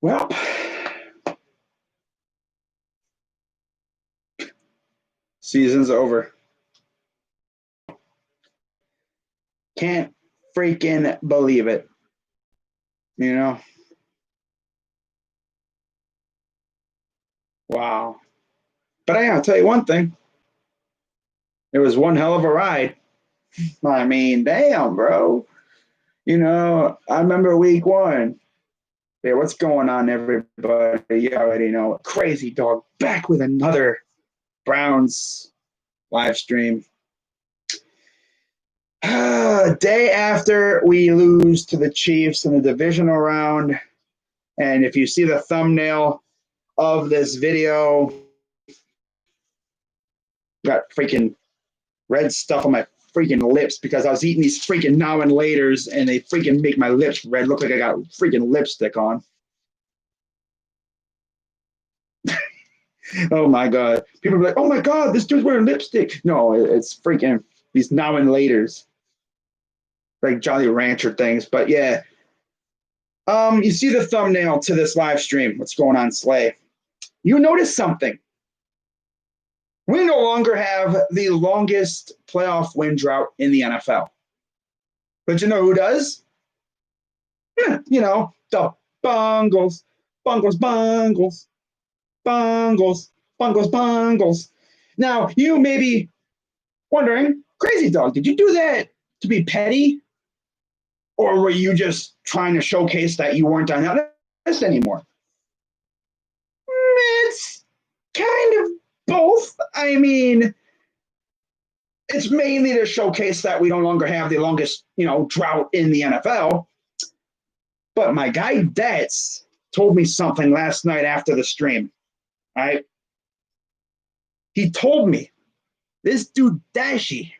Well, season's over. Can't freaking believe it. You know? Wow. But I'll tell you one thing. It was one hell of a ride. I mean, damn, bro. I remember week one. Yeah, what's going on, everybody? You already know. Crazy Dog back with another Browns live stream. Day after we lose to the Chiefs in the divisional round. And if you see the thumbnail of this video, got freaking red stuff on my freaking lips because I was eating these freaking now and laters and they freaking make my lips red. Look like I got freaking lipstick on. Oh my God. People are like, oh my God, this dude's wearing lipstick. No, it's freaking these now and laters. Like Jolly Rancher things. But yeah. You see the thumbnail to this live stream. What's going on, Slay? You notice something. We no longer have the longest playoff win drought in the NFL. But you know who does? Yeah, the Bungles. Bungles. Now, you may be wondering, Crazy Dog, did you do that to be petty? Or were you just trying to showcase that you weren't on that list anymore? It's kind of both. I mean, it's mainly to showcase that we no longer have the longest, drought in the NFL. But my guy Dets told me something last night after the stream. Right? He told me this dude Dashy,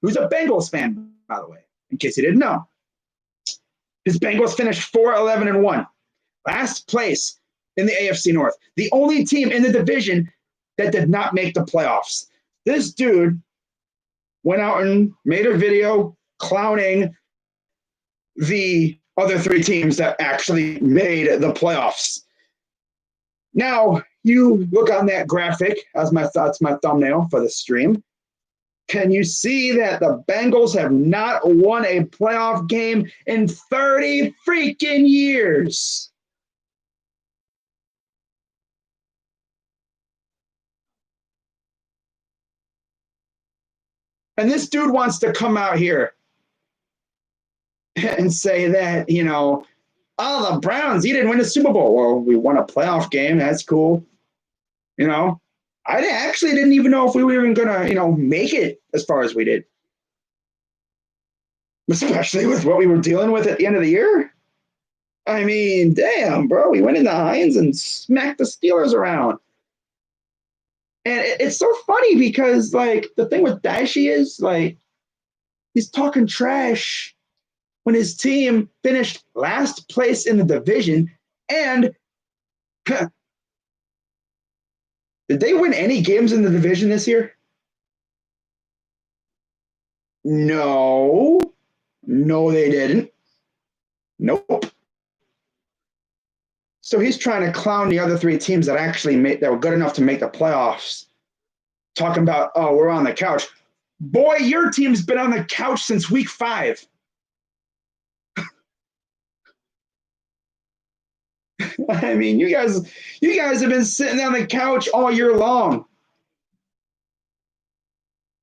who's a Bengals fan, by the way, in case you didn't know, his Bengals finished 4-11-1, last place in the AFC North, the only team in the division that did not make the playoffs. This dude went out and made a video clowning the other three teams that actually made the playoffs. Now, you look on that graphic as my thumbnail for the stream. Can you see that the Bengals have not won a playoff game in 30 freaking years? And this dude wants to come out here and say that, oh, the Browns, he didn't win a Super Bowl. Well, we won a playoff game. That's cool. I actually didn't even know if we were even going to, make it as far as we did. Especially with what we were dealing with at the end of the year. I mean, damn, bro. We went into Heinz and smacked the Steelers around. And it's so funny because, the thing with Daishi is, he's talking trash when his team finished last place in the division. And did they win any games in the division this year? No. No, they didn't. Nope. So he's trying to clown the other three teams that that were good enough to make the playoffs. Talking about, oh, we're on the couch. Boy, your team's been on the couch since week 5. I mean, you guys have been sitting on the couch all year long.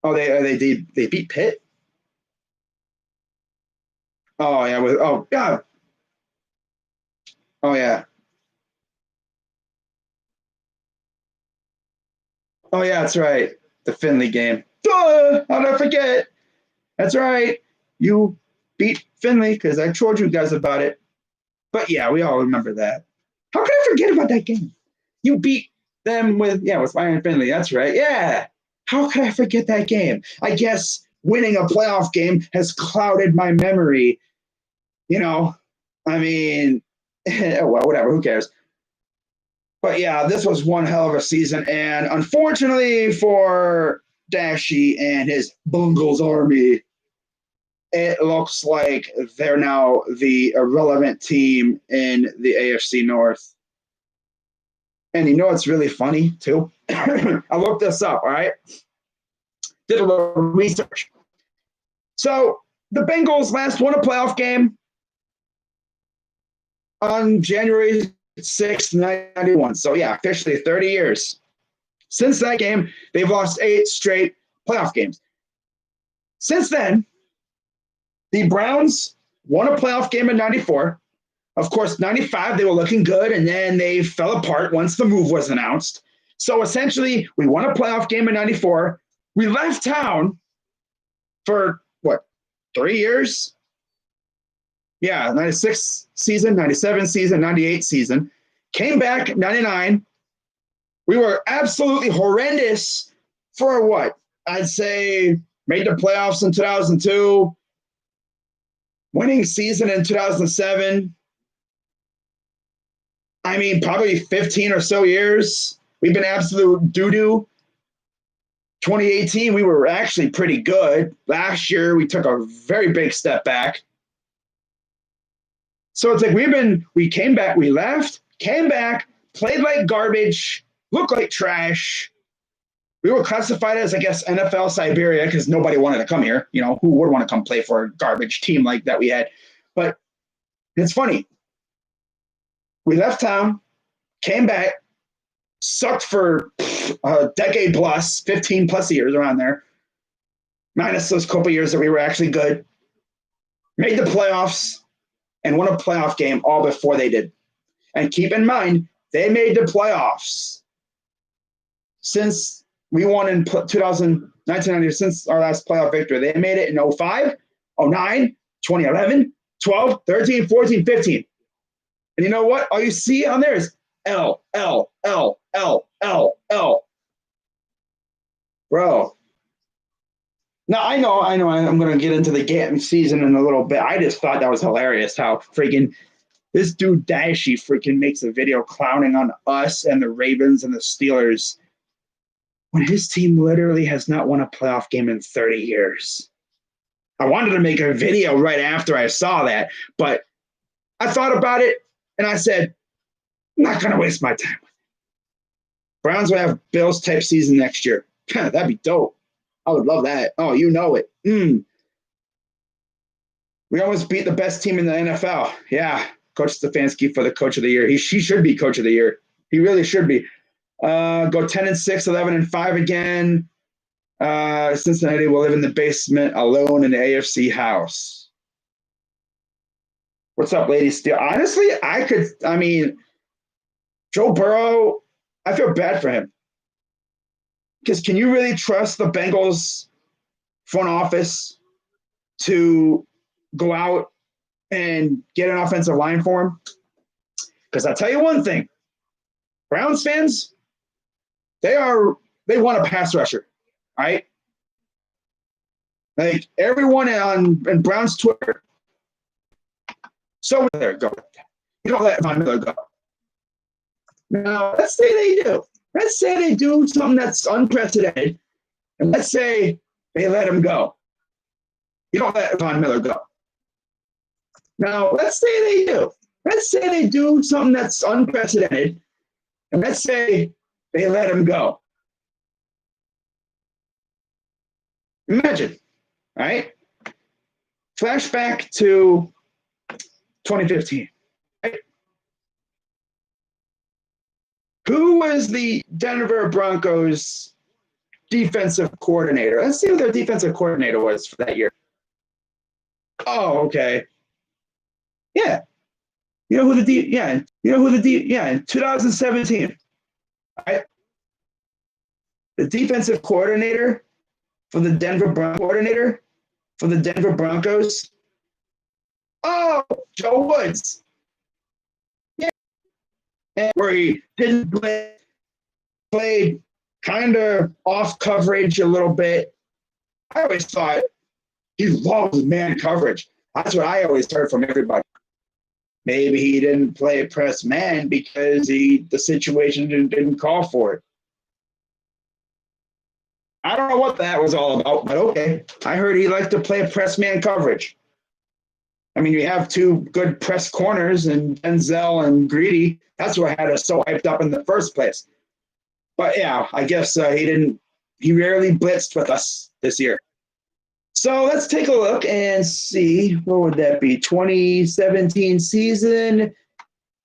Oh, they beat Pitt. Oh yeah, oh God. Oh yeah. Oh yeah, that's right. The Finley game. Duh! How did I forget? That's right. You beat Finley because I told you guys about it. But yeah, we all remember that. How could I forget about that game? You beat them with Ryan Finley. That's right. Yeah. How could I forget that game? I guess winning a playoff game has clouded my memory. I mean, well, whatever. Who cares? But yeah, this was one hell of a season. And unfortunately for Dashy and his Bungles army, it looks like they're now the irrelevant team in the AFC North. And you know what's really funny, too? I looked this up, all right? Did a little research. So the Bengals last won a playoff game on January 6th, 1991. So, yeah, officially 30 years. Since that game, they've lost 8 straight playoff games. Since then, the Browns won a playoff game in 94. Of course, 95, they were looking good, and then they fell apart once the move was announced. So essentially, we won a playoff game in 94. We left town for, 3 years? Yeah, 96 season, 97 season, 98 season. Came back 99. We were absolutely horrendous for what? I'd say made the playoffs in 2002, winning season in 2007. I mean, probably 15 or so years. We've been absolute doo-doo. 2018, we were actually pretty good. Last year, we took a very big step back. So it's like we came back, we left, came back, played like garbage, looked like trash. We were classified as, I guess, NFL Siberia because nobody wanted to come here. You know, who would want to come play for a garbage team like that we had? But it's funny. We left town, came back, sucked for a decade plus, 15 plus years around there, minus those couple years that we were actually good, made the playoffs, and won a playoff game all before they did. And keep in mind, they made the playoffs since we won in 1990, since our last playoff victory. They made it in 05, 09, 2011, 12, 13, 14, 15. And you know what? All you see on there is L, L, L, L, L, L. Bro. Now, I know I'm going to get into the game season in a little bit. I just thought that was hilarious how freaking this dude Dashy freaking makes a video clowning on us and the Ravens and the Steelers when his team literally has not won a playoff game in 30 years. I wanted to make a video right after I saw that, but I thought about it and I said, I'm not going to waste my time. Browns will have Bills type season next year. That'd be dope. I would love that. Oh, you know it. We almost beat the best team in the NFL. Yeah, Coach Stefanski for the Coach of the Year. He should be Coach of the Year. He really should be. Go 10-6, 11-5 again. Cincinnati will live in the basement alone in the AFC house. What's up, ladies? Honestly, Joe Burrow, I feel bad for him. Because can you really trust the Bengals front office to go out and get an offensive line for him? Because I'll tell you one thing. Browns fans, they want a pass rusher, right? Like everyone in Browns Twitter. So there, go. You don't let Von Miller go. Now, let's say they do. Let's say they do something that's unprecedented, and let's say they let him go. You don't let Von Miller go. Now, let's say they do. Let's say they do something that's unprecedented, and let's say they let him go. Imagine, right? Flashback to 2015. Right? Who was the Denver Broncos defensive coordinator? Let's see who their defensive coordinator was for that year. Oh, okay. Yeah. You know who in 2017. Right? The defensive coordinator for the Denver Broncos. Oh, Joe Woods. Yeah. And where he didn't played kind of off coverage a little bit. I always thought he loves man coverage. That's what I always heard from everybody. Maybe he didn't play press man because the situation didn't call for it. I don't know what that was all about, but okay. I heard he liked to play press man coverage. I mean, you have two good press corners and Denzel and Greedy. That's what had us so hyped up in the first place. But yeah, I guess he rarely blitzed with us this year. So let's take a look and see, what would that be? 2017 season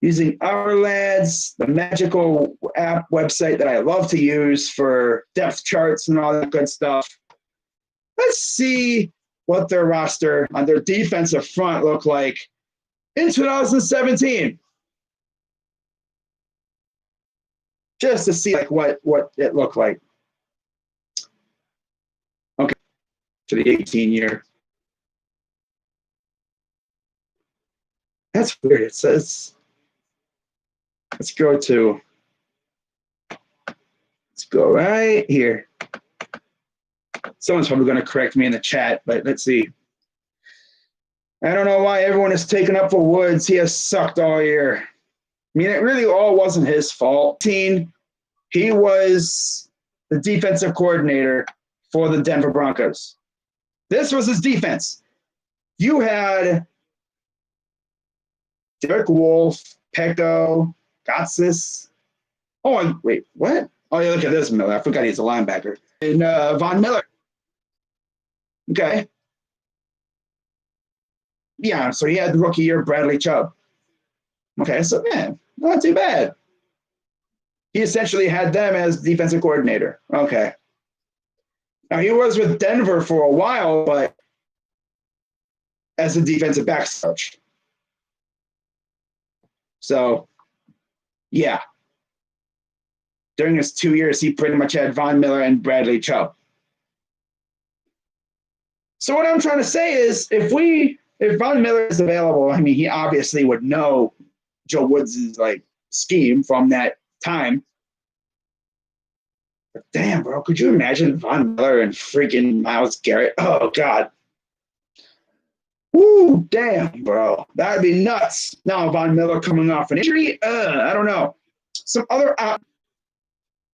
using Our Lads, the magical app website that I love to use for depth charts and all that good stuff. Let's see what their roster on their defensive front looked like in 2017. Just to see like what it looked like. Okay, to the 18 year. That's weird. It says, let's go right here. Someone's probably going to correct me in the chat, but let's see. I don't know why everyone is taking up for Woods. He has sucked all year. I mean, it really all wasn't his fault. He was the defensive coordinator for the Denver Broncos. This was his defense. You had Derek Wolfe, Pecco, Gotsis. Oh, and wait, what? Oh, yeah, look at this, Miller. I forgot he's a linebacker. And Von Miller. Okay. Yeah, so he had the rookie year, Bradley Chubb. Okay, so, man, not too bad. He essentially had them as defensive coordinator. Okay. Now, he was with Denver for a while, but as a defensive backs coach. So, yeah. During his 2 years, he pretty much had Von Miller and Bradley Chubb. So what I'm trying to say is, if Von Miller is available, I mean, he obviously would know Joe Woods' like scheme from that time. But damn, bro, could you imagine Von Miller and freaking Myles Garrett? Oh God. Woo, damn, bro. That'd be nuts. Now Von Miller coming off an injury. I don't know. Some other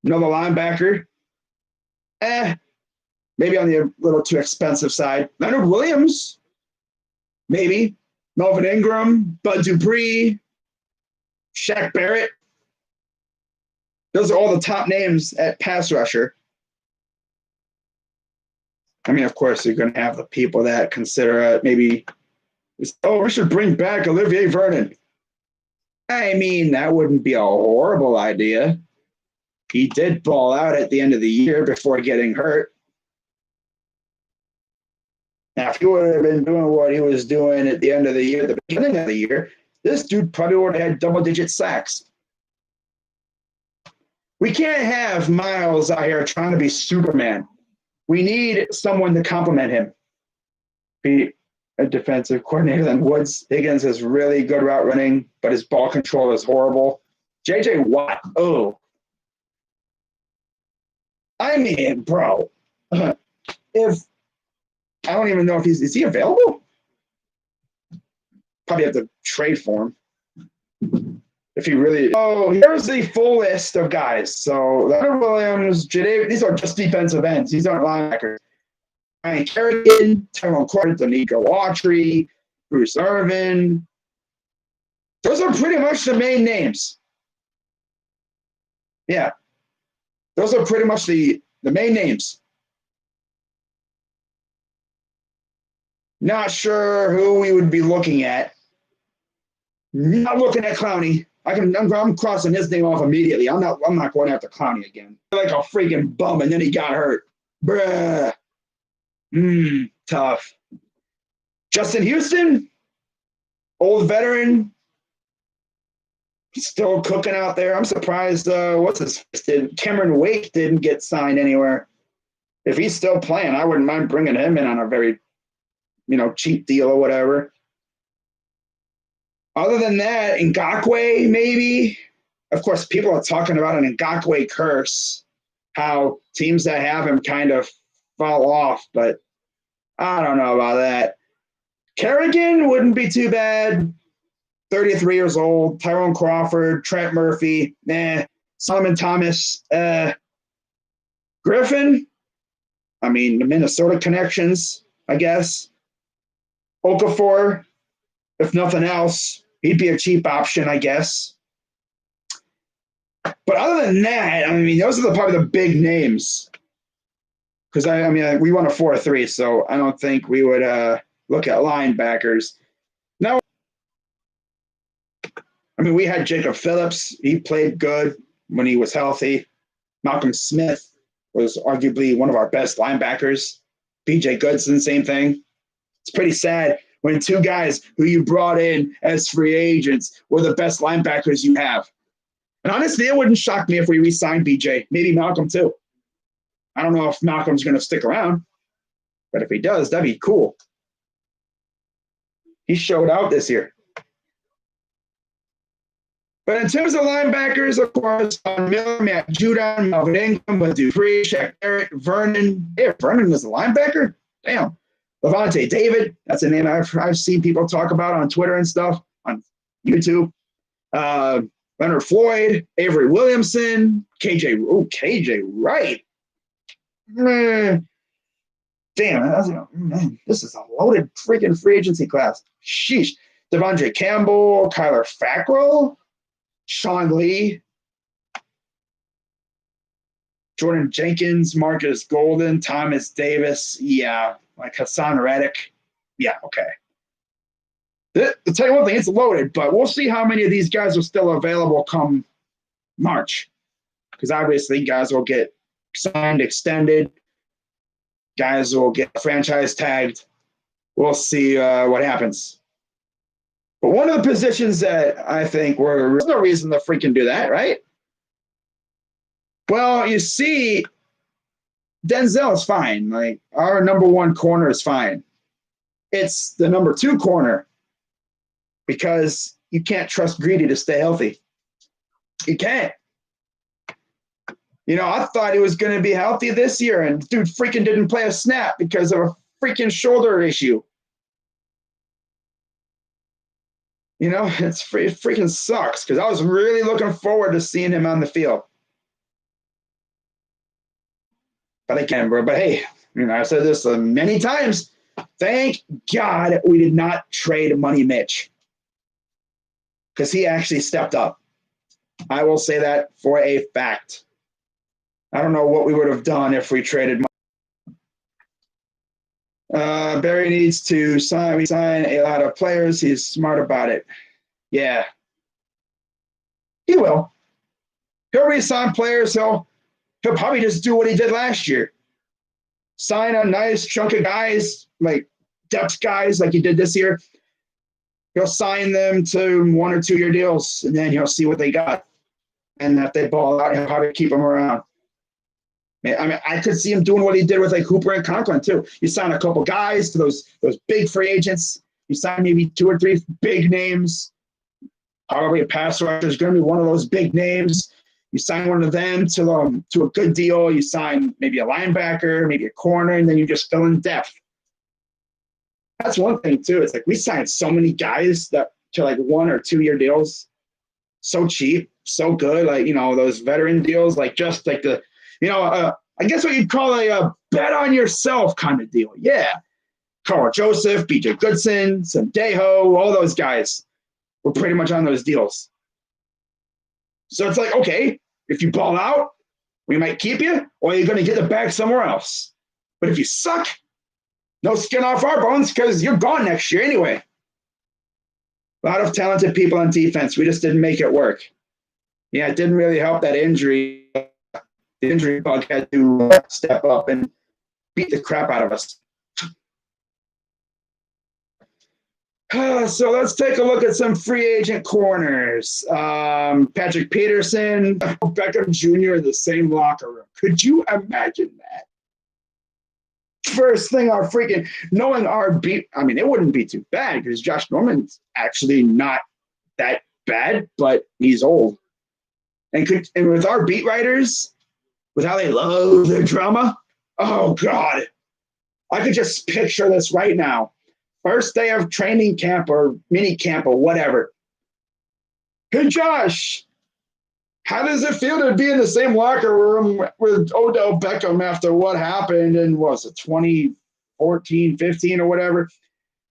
another linebacker. Maybe on the little too expensive side. Leonard Williams, maybe. Melvin Ingram, Bud Dupree, Shaq Barrett. Those are all the top names at pass rusher. I mean, of course, you're going to have the people that consider maybe, we should bring back Olivier Vernon. I mean, that wouldn't be a horrible idea. He did ball out at the end of the year before getting hurt. Now, if he would have been doing what he was doing at the end of the year, the beginning of the year, this dude probably would have had double-digit sacks. We can't have Myles out here trying to be Superman. We need someone to complement him. Be a defensive coordinator than Woods. Higgins is really good route running, but his ball control is horrible. J.J. Watt, oh. I mean, bro, if I don't even know if is he available? Probably have to trade for him. If he really, here's the full list of guys. So Leonard Williams, Jadavius, these are just defensive ends. These aren't linebackers. Ryan Kerrigan, Tyrone Carter, Danico Autry, Bruce Irvin. Those are pretty much the main names. Yeah. Those are pretty much the main names. Not sure who we would be looking at. Not looking at Clowney. I'm crossing his name off immediately. I'm not going after Clowney again. Like a freaking bum, and then he got hurt. Bruh. Tough. Justin Houston, old veteran, still cooking out there. I'm surprised. Cameron Wake didn't get signed anywhere. If he's still playing, I wouldn't mind bringing him in on a very, cheap deal or whatever. Other than that, Ngakoue, maybe. Of course, people are talking about an Ngakoue curse, how teams that have him kind of fall off, but I don't know about that. Kerrigan wouldn't be too bad. 33 years old. Tyrone Crawford, Trent Murphy, Solomon Thomas. Griffin, I mean, the Minnesota connections, I guess. Okafor, if nothing else, he'd be a cheap option, I guess. But other than that, I mean, those are probably the big names. Because I mean, we won a 4-3, so I don't think we would look at linebackers. Now, I mean, we had Jacob Phillips. He played good when he was healthy. Malcolm Smith was arguably one of our best linebackers. BJ Goodson, same thing. It's pretty sad when two guys who you brought in as free agents were the best linebackers you have. And honestly, it wouldn't shock me if we re-signed BJ. Maybe Malcolm too. I don't know if Malcolm's going to stick around, but if he does, that'd be cool. He showed out this year. But in terms of linebackers, of course, Miller, Matt Judon, Melvin Ingram, Bud Dupree, Shaq Barrett, Vernon. Yeah, Vernon was a linebacker? Damn. Levante David, that's a name I've seen people talk about on Twitter and stuff, on YouTube. Leonard Floyd, Avery Williamson, KJ Wright. Damn, man, this is a loaded freaking free agency class. Sheesh. Devondre Campbell, Kyler Fackrell, Sean Lee, Jordan Jenkins, Marcus Golden, Thomas Davis. Yeah, like Hassan Reddick. Yeah, okay. I'll tell you one thing, it's loaded, but we'll see how many of these guys are still available come March. Because obviously guys will get signed, extended. Guys will get franchise tagged. We'll see what happens. But one of the positions that I think there's no reason to freaking do that, right? Well, you see, Denzel is fine. Like, our number one corner is fine. It's the number two corner because you can't trust Greedy to stay healthy. You can't. You know, I thought he was going to be healthy this year, and dude freaking didn't play a snap because of a freaking shoulder issue. You know, it freaking sucks because I was really looking forward to seeing him on the field. But I can't, bro. But hey, you know, I've said this many times. Thank God we did not trade Money Mitch because he actually stepped up. I will say that for a fact. I don't know what we would have done if we traded Money. Barry needs to sign a lot of players. He's smart about it. Yeah. He will. He'll re-sign players. He'll probably just do what he did last year. Sign a nice chunk of guys, like depth guys like he did this year. He'll sign them to 1 or 2 year deals, and then he'll see what they got. And if they ball out, he'll probably keep them around. I mean, I could see him doing what he did with like Hooper and Conklin too. You sign a couple guys to those big free agents. You sign maybe 2 or 3 big names. Probably a pass rusher is going to be one of those big names. You sign one of them to a good deal. You sign maybe a linebacker, maybe a corner, and then you just fill in depth. That's one thing too. It's like we signed so many guys that to like 1 or 2 year deals, so cheap, so good. Like, you know, those veteran deals, like just like the, you know, I guess what you'd call a bet on yourself kind of deal. Yeah. Carl Joseph, BJ Goodson, Sendejo, all those guys were pretty much on those deals. So it's like, okay, if you ball out, we might keep you, or you're going to get it back somewhere else. But if you suck, no skin off our bones because you're gone next year anyway. A lot of talented people on defense. We just didn't make it work. Yeah, it didn't really help that injury. The injury bug had to step up and beat the crap out of us. So let's take a look at some free agent corners. Patrick Peterson, Beckham Jr. in the same locker room. Could you imagine that? First thing, knowing our beat, I mean, it wouldn't be too bad because Josh Norman's actually not that bad, but he's old. And with our beat writers, with how they love their drama, oh, God. I could just picture this right now. First day of training camp or mini camp or whatever. Hey, Josh, How does it feel to be in the same locker room with Odell Beckham after what happened in, what was it, 2014, 15 or whatever,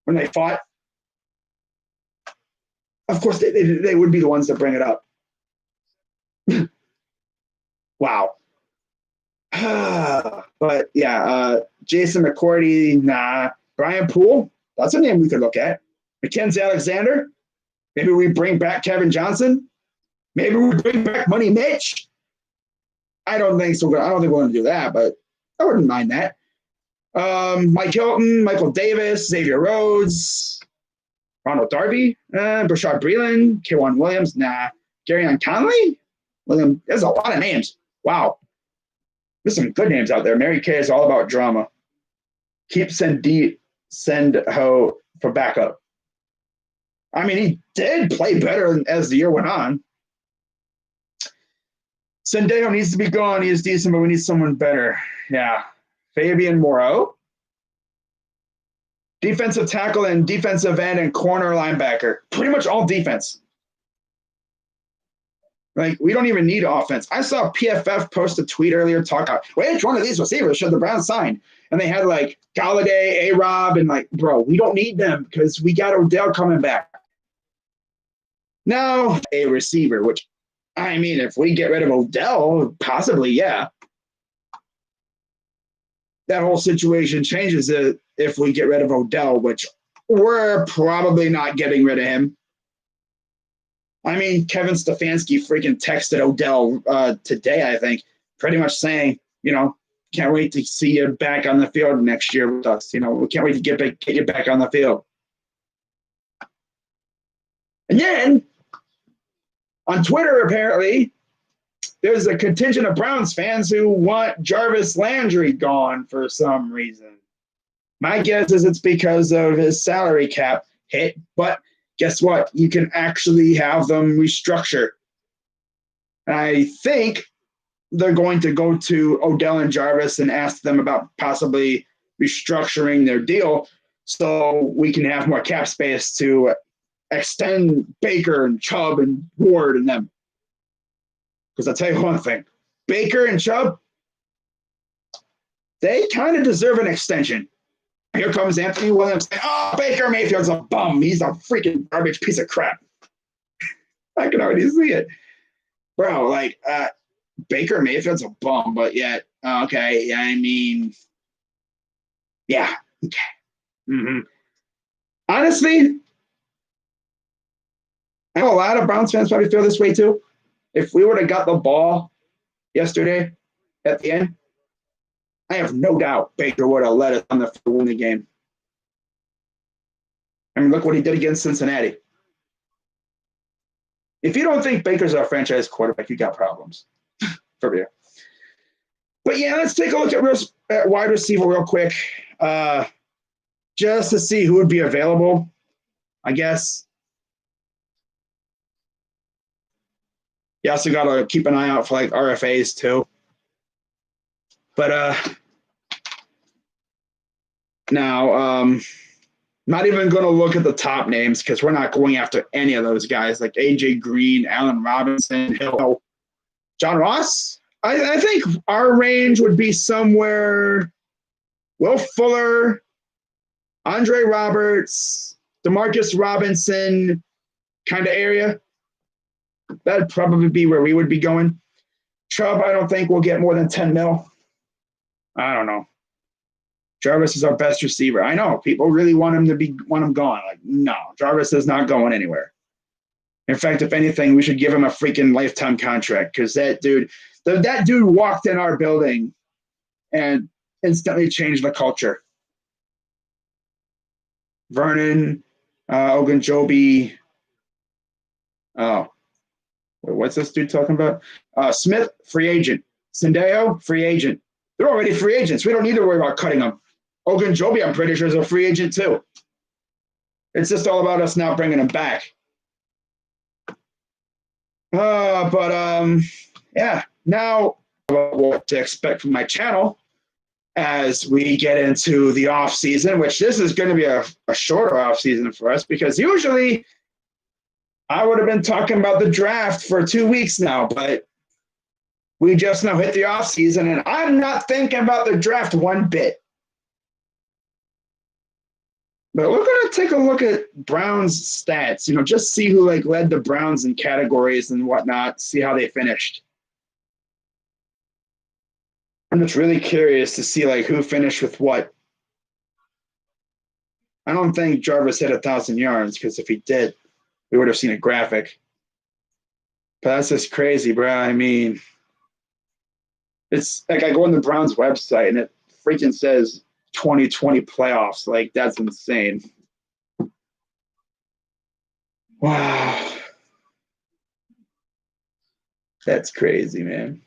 when they fought? Of course, they would be the ones that bring it up. Wow. But yeah, Jason McCourty, nah. Brian Poole, that's a name we could look at. Mackenzie Alexander, maybe we bring back Kevin Johnson. Maybe we bring back Money Mitch. I don't think so. I don't think we're going to do that, but I wouldn't mind that. Mike Hilton, Michael Davis, Xavier Rhodes, Ronald Darby, Brashad Breeland, K'Wan Williams, nah. Garyon Conley? William, there's a lot of names. Wow. There's some good names out there. Mary Kay is all about drama. Keep send Ho for backup. I mean, he did play better as the year went on. Sendejo needs to be gone. He is decent, but we need someone better. Yeah. Fabian Moreau. Defensive tackle and defensive end and corner linebacker. Pretty much all defense. Like, we don't even need offense. I saw PFF post a tweet earlier talking about which one of these receivers should the Browns sign? And they had, like, Galladay, A-Rob, and, like, bro, we don't need them because we got Odell coming back. Now, a receiver, which, I mean, if we get rid of Odell, possibly, yeah. That whole situation changes it if we get rid of Odell, which we're probably not getting rid of him. I mean, Kevin Stefanski freaking texted Odell today, I think, pretty much saying, you know, can't wait to see you back on the field next year with us. You know, we can't wait to get you back on the field. And then on Twitter, apparently, there's a contingent of Browns fans who want Jarvis Landry gone for some reason. My guess is it's because of his salary cap hit, but guess what? You can actually have them restructure. I think they're going to go to Odell and Jarvis and ask them about possibly restructuring their deal so we can have more cap space to extend Baker and Chubb and Ward and them. Because I'll tell you one thing, Baker and Chubb, they kind of deserve an extension. Here comes Anthony Williams saying, oh, Baker Mayfield's a bum. He's a freaking garbage piece of crap. I can already see it. Bro, like, Baker Mayfield's a bum, but yet, okay, I mean, yeah, okay. Mm-hmm. Honestly, I know a lot of Browns fans probably feel this way too. If we would have got the ball yesterday at the end, I have no doubt Baker would have led us on the field to win the game. I mean, look what he did against Cincinnati. If you don't think Baker's our franchise quarterback, you got problems. For real. But yeah, let's take a look at wide receiver real quick. Just to see who would be available, I guess. You also got to keep an eye out for like RFAs too. But now, not even going to look at the top names because we're not going after any of those guys like AJ Green, Allen Robinson, Hill, John Ross. I think our range would be somewhere Will Fuller, Andre Roberts, Demarcus Robinson kind of area. That'd probably be where we would be going. Chubb, I don't think we'll get more than 10 mil. I don't know. Jarvis is our best receiver. I know people really want him gone. Like, no, Jarvis is not going anywhere. In fact, if anything, we should give him a freaking lifetime contract because that dude walked in our building and instantly changed the culture. Vernon, Ogunjobi. Oh, what's this dude talking about? Smith, free agent. Sendejo, free agent. They're already free agents. We don't need to worry about cutting them. Ogunjobi, I'm pretty sure, is a free agent too. It's just all about us now bringing him back. Yeah. Now, what to expect from my channel as we get into the off season, which this is going to be a shorter off season for us because usually I would have been talking about the draft for 2 weeks now, but we just now hit the offseason, and I'm not thinking about the draft one bit. But we're going to take a look at Browns stats, just see who led the Browns in categories and whatnot, see how they finished. I'm just really curious to see who finished with what. I don't think Jarvis hit 1,000 yards, because if he did, we would have seen a graphic. But that's just crazy, bro. I mean, it's I go on the Browns website and it freaking says 2020 playoffs. That's insane. Wow. That's crazy, man.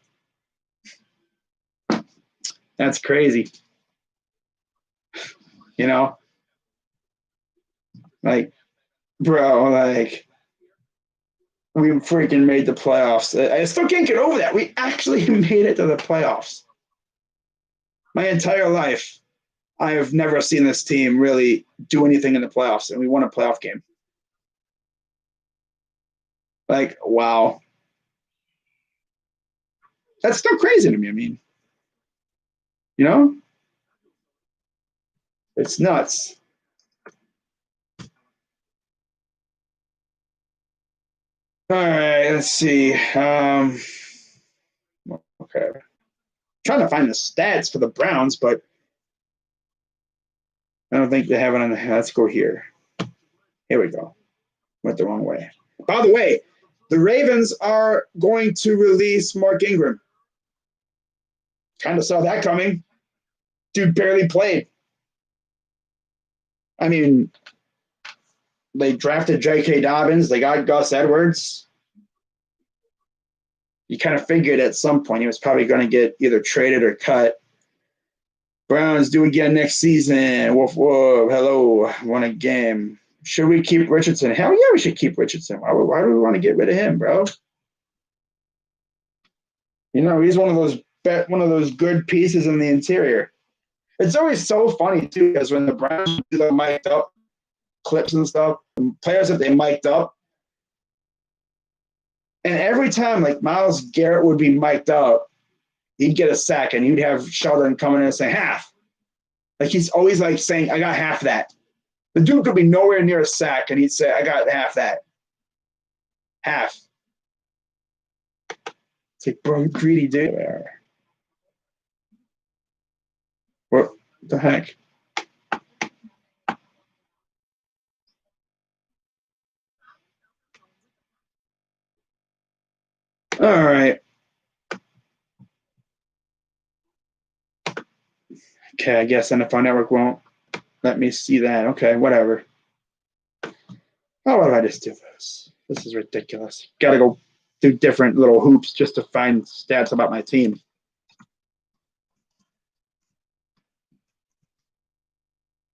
That's crazy. Bro, we freaking made the playoffs. I still can't get over that. We actually made it to the playoffs. My entire life, I have never seen this team really do anything in the playoffs, and we won a playoff game. Wow. That's still crazy to me. I mean, it's nuts. All right, let's see. Okay. Trying to find the stats for the Browns, but I don't think they have it on the. Let's go here. Here we go. Went the wrong way. By the way, the Ravens are going to release Mark Ingram. Kind of saw that coming. Dude barely played. I mean, they drafted J.K. Dobbins. They got Gus Edwards. You kind of figured at some point he was probably going to get either traded or cut. Browns do again next season. Woof, woof. Hello. Won a game. Should we keep Richardson? Hell yeah, we should keep Richardson. Why do we want to get rid of him, bro? He's one of those good pieces in the interior. It's always so funny, too, because when the Browns do the mic'd up clips and stuff, the players that they mic'd up, and every time, Myles Garrett would be mic'd up, he'd get a sack, and he'd have Sheldon come in and say, half. He's always, saying, I got half that. The dude could be nowhere near a sack, and he'd say, I got half that. Half. It's bro, you greedy dude. What the heck? All right. Okay, I guess NFL Network won't let me see that. Okay, whatever. Oh, why do I just do this? This is ridiculous. Got to go do different little hoops just to find stats about my team.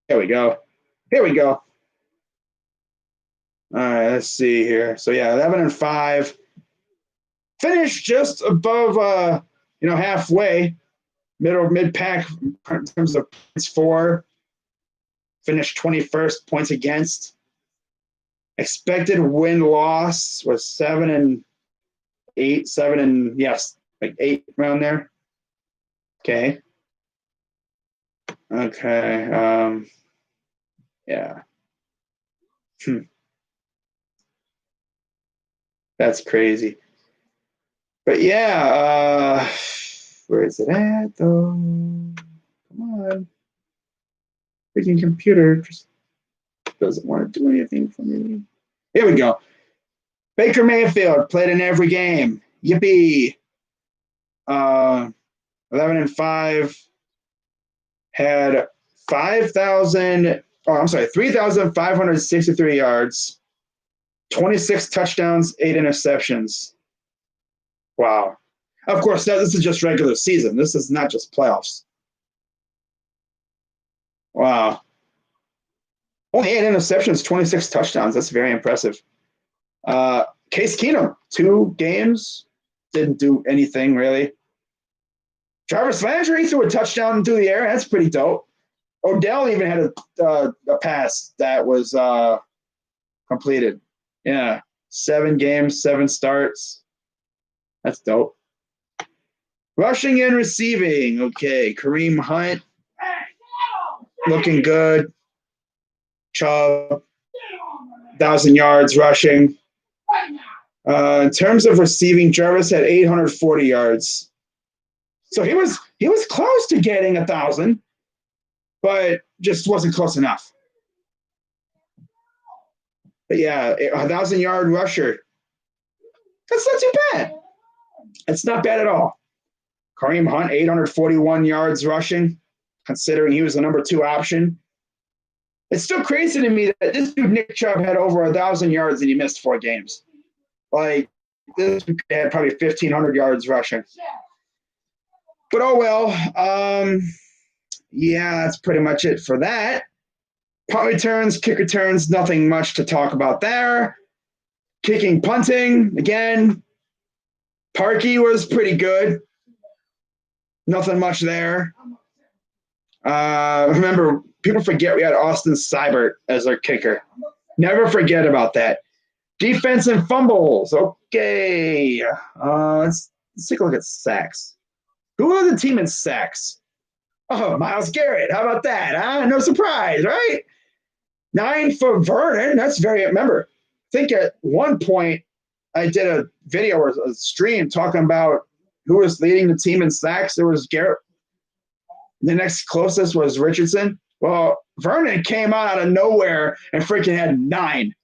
Here we go. All right, let's see here. So yeah, 11-5. Finished just above halfway, mid-pack in terms of points for. Finished 21st points against. Expected win-loss was 7-8, 8 around there. Okay. Yeah. That's crazy. But yeah, where is it at though? Come on. Freaking computer just doesn't want to do anything for me. Here we go. Baker Mayfield played in every game. Yippee. 11-5. Had 3,563 yards, 26 touchdowns, 8 interceptions. Wow. Of course, this is just regular season. This is not just playoffs. Wow. Only 8 interceptions, 26 touchdowns. That's very impressive. Case Keenum, 2 games, didn't do anything really. Jarvis Landry threw a touchdown through the air. That's pretty dope. Odell even had a pass that was completed. Yeah. 7 games, 7 starts. That's dope. Rushing and receiving. Okay, Kareem Hunt. Looking good. Chubb. 1,000 yards rushing. In terms of receiving, Jarvis had 840 yards. So he was close to getting 1,000, but just wasn't close enough. But yeah, 1,000-yard rusher. That's not too bad. It's not bad at all. Kareem Hunt, 841 yards rushing, considering he was the number 2 option. It's still crazy to me that this dude, Nick Chubb, had over 1,000 yards and he missed 4 games. Like, this dude had probably 1,500 yards rushing. But oh well. Yeah, that's pretty much it for that. Punt returns, kick returns, nothing much to talk about there. Kicking, punting, again, Parkey was pretty good. Nothing much there. Remember, people forget we had Austin Seibert as our kicker. Never forget about that. Defense and fumbles. Okay. Let's take a look at sacks. Who was the team in sacks? Oh, Myles Garrett. How about that? Huh? No surprise, right? 9 for Vernon. That's remember, I think at one point I did a video or a stream talking about who was leading the team in sacks. There was Garrett. The next closest was Richardson. Well, Vernon came out of nowhere and freaking had 9.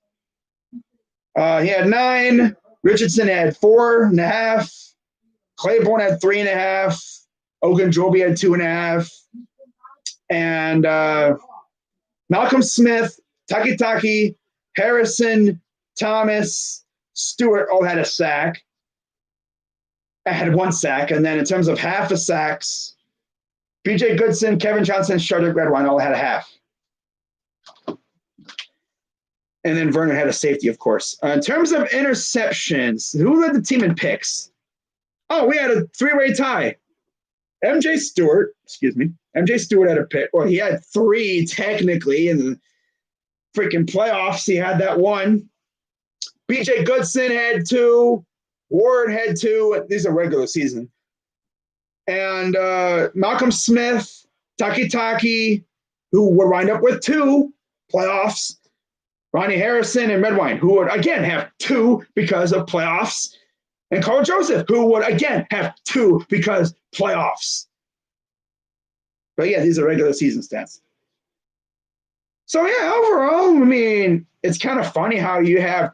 He had 9. Richardson had 4.5. Claiborne had 3.5. Ogunjobi had 2.5. And Malcolm Smith, Taki, Harrison, Thomas, Stewart all had a sack. I had 1 sack. And then in terms of half a sacks, BJ Goodson, Kevin Johnson, Shardrick Redwine all had a half. And then Vernon had a safety, of course. In terms of interceptions, who led the team in picks? Oh, we had a 3-way tie. MJ Stewart had a pick. Well, he had 3 technically in the freaking playoffs. He had that 1. BJ Goodson had 2. Ward had 2. These are regular season. And Malcolm Smith, Taki, who would wind up with 2 playoffs. Ronnie Harrison and Redwine, who would again have 2 because of playoffs. And Carl Joseph, who would again have 2 because playoffs. But yeah, these are regular season stats. So yeah, overall, I mean, it's kind of funny how you have,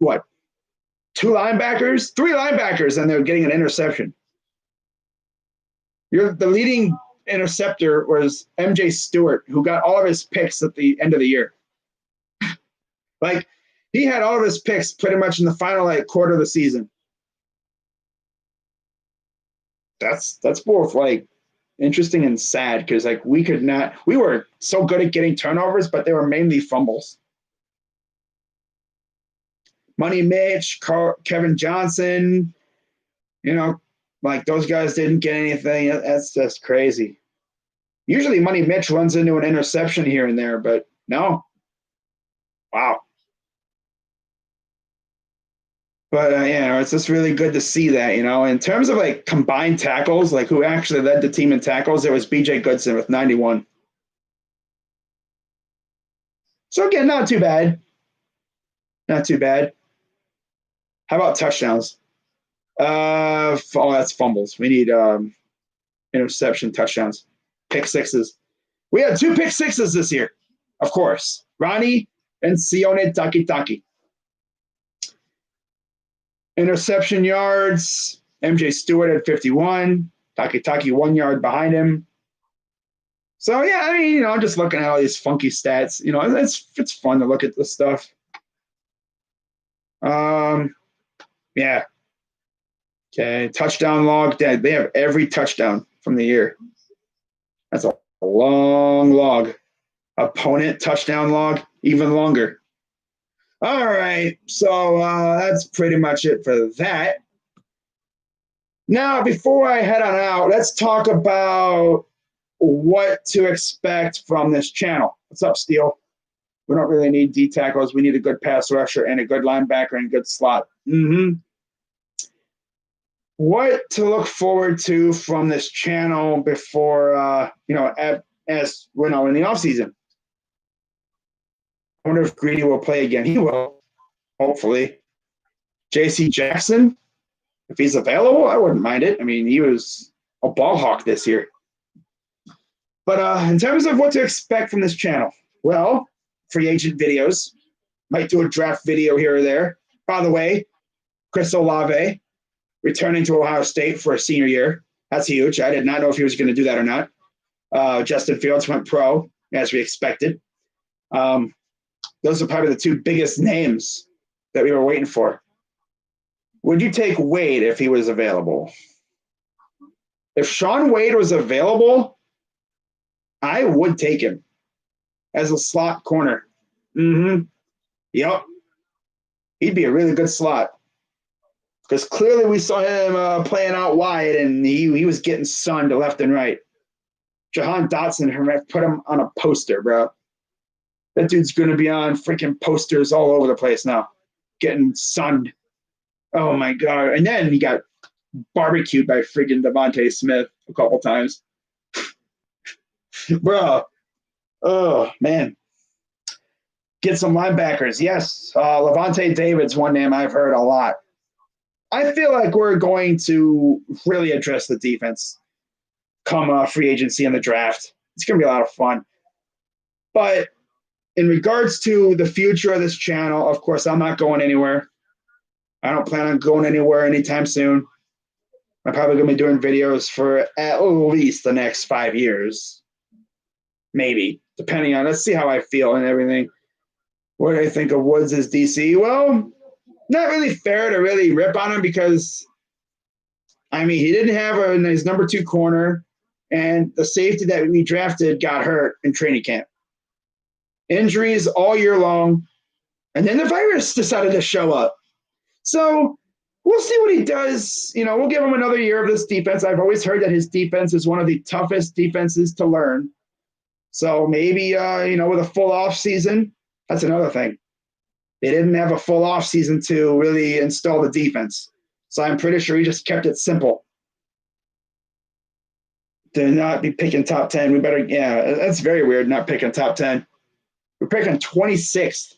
2 linebackers, 3 linebackers, and they're getting an interception. The leading interceptor was MJ Stewart, who got all of his picks at the end of the year. Like, he had all of his picks pretty much in the final quarter of the season. That's both interesting and sad because we were so good at getting turnovers, but they were mainly fumbles. Money Mitch, Kevin Johnson, those guys didn't get anything. That's just crazy. Usually Money Mitch runs into an interception here and there, but no. Wow. But, it's just really good to see that, In terms of, combined tackles, who actually led the team in tackles, it was B.J. Goodson with 91. So, again, not too bad. Not too bad. How about touchdowns? That's fumbles. We need interception touchdowns. Pick sixes. We had 2 pick sixes this year, of course. Ronnie and Sione Taki. Interception yards, MJ Stewart at 51. Taki 1 yard behind him. So, yeah, I mean, I'm just looking at all these funky stats. It's fun to look at this stuff. Yeah. Okay, touchdown log. They have every touchdown from the year. That's a long log. Opponent touchdown log, even longer. All right, so that's pretty much it for that. Now, before I head on out, let's talk about what to expect from this channel. What's up, Steele? We don't really need D tackles. We need a good pass rusher and a good linebacker and a good slot. What to look forward to from this channel before, as in the offseason? I wonder if Greedy will play again. He will, hopefully. J.C. Jackson, if he's available, I wouldn't mind it. I mean, he was a ball hawk this year. But in terms of what to expect from this channel, well, free agent videos. Might do a draft video here or there. By the way, Chris Olave returning to Ohio State for a senior year. That's huge. I did not know if he was going to do that or not. Justin Fields went pro, as we expected. Those are probably the two biggest names that we were waiting for. Would you take Wade if he was available? If Shaun Wade was available, I would take him as a slot corner. Yep. He'd be a really good slot. Because clearly we saw him playing out wide, and he was getting sunned left and right. Jahan Dotson put him on a poster, bro. That dude's going to be on freaking posters all over the place now, getting sunned. Oh, my God. And then he got barbecued by freaking Devontae Smith a couple times. Bro. Oh, man. Get some linebackers. Yes, Levante David's one name I've heard a lot. I feel like we're going to really address the defense come free agency and the draft. It's going to be a lot of fun. But in regards to the future of this channel, of course, I'm not going anywhere. I don't plan on going anywhere anytime soon. I'm probably going to be doing videos for at least the next 5 years. Maybe, depending on, let's see how I feel and everything. What do I think of Woods as DC? Well, not really fair to really rip on him because, I mean, he didn't have his number 2 corner, and the safety that we drafted got hurt in training camp. Injuries all year long, and then the virus decided to show up. So we'll see what he does. We'll give him another year of this defense. I've always heard that his defense is one of the toughest defenses to learn. So maybe, with a full offseason, that's another thing. They didn't have a full offseason to really install the defense. So I'm pretty sure he just kept it simple. To not be picking top 10. That's very weird, not picking top 10. We're picking 26th.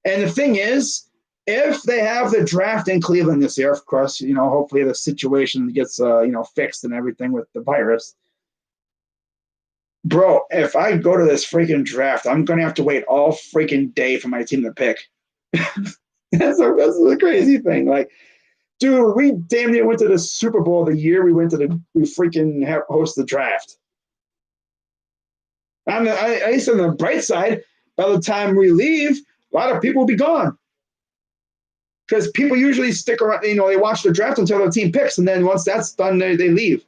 And the thing is, if they have the draft in Cleveland this year, of course, hopefully the situation gets, fixed and everything with the virus. Bro, if I go to this freaking draft, I'm going to have to wait all freaking day for my team to pick. That's a crazy thing. Like, dude, we damn near went to the Super Bowl the year we freaking host the draft. At least on the bright side, by the time we leave, a lot of people will be gone. Because people usually stick around, they watch the draft until their team picks, and then once that's done, they leave,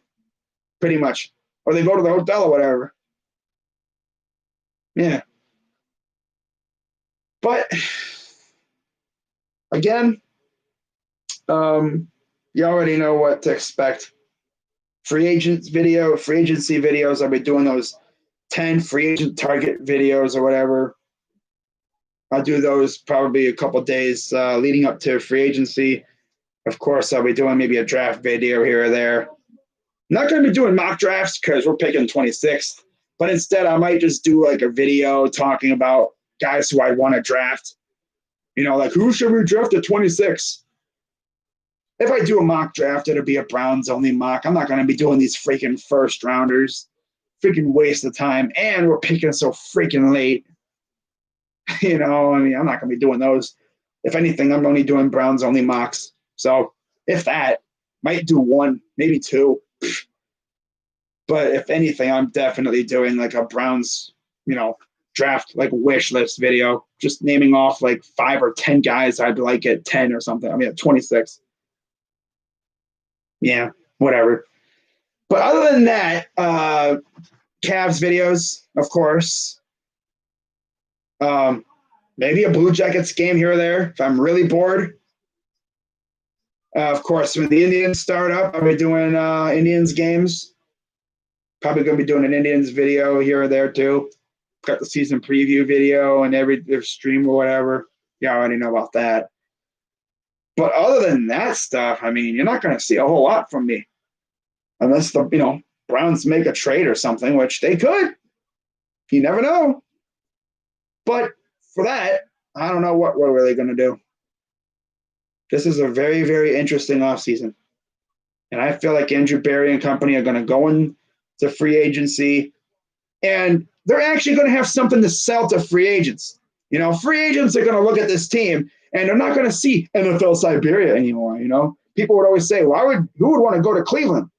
pretty much. Or they go to the hotel or whatever. Yeah. But, again, you already know what to expect. Free agency videos, I'll be doing those 10 free agent target videos or whatever. I'll do those probably a couple days leading up to free agency. Of course, I'll be doing maybe a draft video here or there. I'm not going to be doing mock drafts because we're picking 26th. But instead, I might just do like a video talking about guys who I want to draft. Like who should we draft at 26? If I do a mock draft, it'll be a Browns-only mock. I'm not going to be doing these freaking first-rounders. Freaking waste of time. And we're picking so freaking late. I'm not going to be doing those. If anything, I'm only doing Browns-only mocks. So if that, might do 1, maybe 2. But if anything, I'm definitely doing like a Browns, draft, like wish list video, just naming off like 5 or 10 guys I'd like at 10 or something. At 26. Yeah, whatever. But other than that, Cavs videos, of course. Maybe a Blue Jackets game here or there if I'm really bored. Of course, when the Indians start up, I'll be doing Indians games. Probably going to be doing an Indians video here or there too. got the season preview video and their stream or whatever. You already know about that. But other than that stuff, I mean, you're not going to see a whole lot from me unless the Browns make a trade or something, which they could. You never know. But for that, I don't know what we're really going to do. This is a very, very interesting offseason. And I feel like Andrew Berry and company are going to go into free agency, and they're actually going to have something to sell to free agents. Free agents are going to look at this team, and they're not going to see NFL Siberia anymore. People would always say, who would want to go to Cleveland?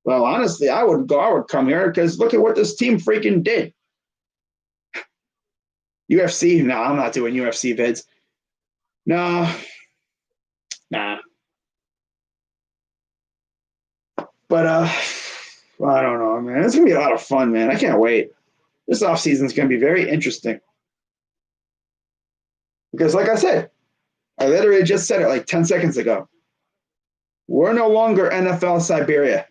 Well, honestly, I would come here because look at what this team freaking did. UFC? No, I'm not doing UFC vids. No. Nah. But I don't know, man. It's gonna be a lot of fun, man. I can't wait. This offseason is gonna be very interesting. Because like I said, I literally just said it like 10 seconds ago. We're no longer NFL Siberia.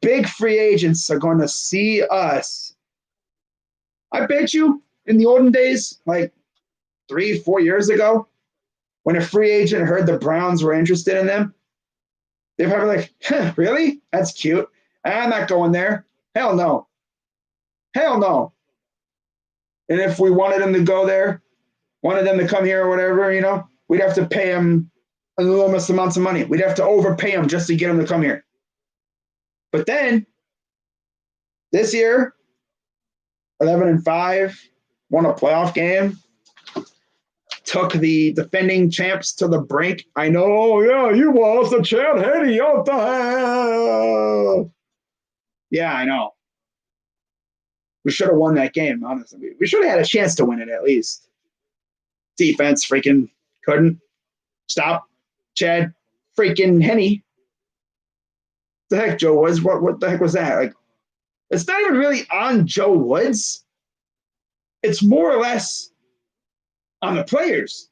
Big free agents are going to see us. I bet you in the olden days, like 3-4 years ago, when a free agent heard the Browns were interested in them, they're probably like, really? That's cute. I'm not going there. Hell no. Hell no. And if we wanted them to go there, wanted them to come here or whatever, we'd have to pay them enormous amounts of money. We'd have to overpay them just to get them to come here. But then, this year, 11-5, won a playoff game, took the defending champs to the brink. I know, yeah, you lost to Chad Henne. What the hell? Yeah, I know. We should have won that game, honestly. We should have had a chance to win it at least. Defense freaking couldn't stop Chad freaking Henne. The heck, Joe Woods? What the heck was that? Like, it's not even really on Joe Woods. It's more or less on the players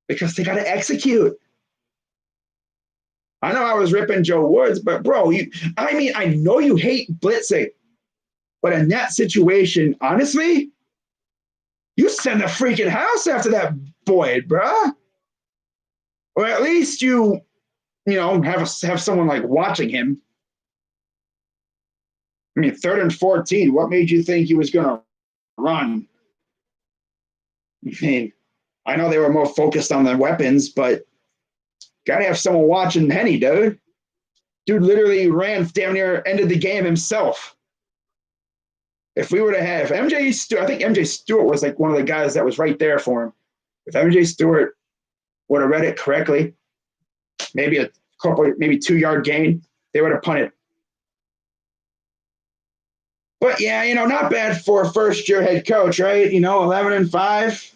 because they got to execute. I know I was ripping Joe Woods, but bro, I know you hate blitzing, but in that situation, honestly, you send the freaking house after that Boyd, bruh. Or at least you have someone like watching him. I mean, 3rd and 14. What made you think he was going to run? I mean, I know they were more focused on the weapons, but got to have someone watching Henne, dude. Dude literally ran damn near ended the game himself. If we were to have MJ Stewart, I think MJ Stewart was like one of the guys that was right there for him. If MJ Stewart would have read it correctly, maybe a couple, maybe 2-yard gain, they would have punted. But yeah, not bad for a first-year head coach, right? 11-5,